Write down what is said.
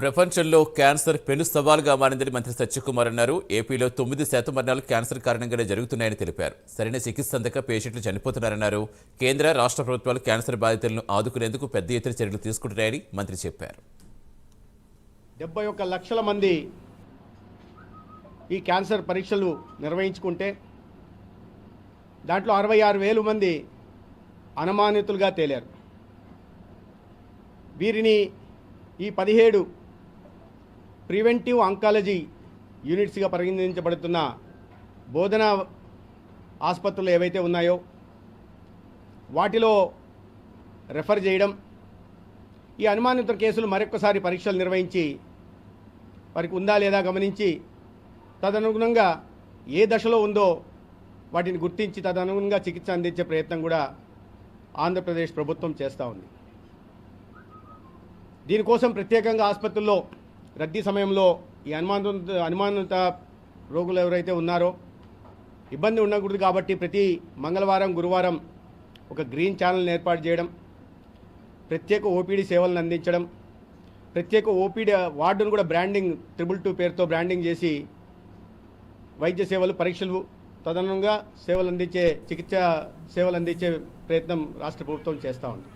ప్రపంచంలో క్యాన్సర్ పెను సవాల్గా మారిందని మంత్రి సత్యకుమార్ అన్నారు. ఏపీలో 9% మరణాలు క్యాన్సర్ కారణంగానే జరుగుతున్నాయని తెలిపారు. సరైన చికిత్స అందక పేషెంట్లు చనిపోతున్నారన్నారు. కేంద్ర రాష్ట్ర ప్రభుత్వాలు క్యాన్సర్ బాధితులను ఆదుకునేందుకు పెద్ద ఎత్తున చర్యలు తీసుకుంటున్నాయని మంత్రి చెప్పారు. 71 లక్షల మంది ఈ క్యాన్సర్ పరీక్షలు నిర్వహించుకుంటే దాంట్లో 66,000 మంది అనుమానితులుగా తేలారు. వీరిని ఈ 17 ప్రివెంటివ్ ఆంకాలజీ యూనిట్స్గా పరిగణించబడుతున్న బోధన ఆసుపత్రులు ఏవైతే ఉన్నాయో వాటిలో రెఫర్ చేయడం, ఈ అనుమానిత కేసులు మరొకసారి పరీక్షలు నిర్వహించి వారికి ఉందా లేదా గమనించి తదనుగుణంగా ఏ దశలో ఉందో వాటిని గుర్తించి తదనుగుణంగా చికిత్స అందించే ప్రయత్నం కూడా ఆంధ్రప్రదేశ్ ప్రభుత్వం చేస్తూ ఉంది. దీనికోసం ప్రత్యేకంగా ఆసుపత్రుల్లో రద్దీ సమయంలో ఈ అనుమానిత రోగులు ఎవరైతే ఉన్నారో ఇబ్బంది ఉండకూడదు కాబట్టి ప్రతి మంగళవారం గురువారం ఒక గ్రీన్ ఛానల్ని ఏర్పాటు చేయడం, ప్రత్యేక ఓపీడీ సేవలను అందించడం, ప్రత్యేక ఓపీడీ వార్డును కూడా బ్రాండింగ్ 222 పేరుతో బ్రాండింగ్ చేసి వైద్య సేవలు, పరీక్షలు తదనుగుణంగా చికిత్సా సేవలు అందించే ప్రయత్నం రాష్ట్ర ప్రభుత్వం చేస్తూ ఉంది.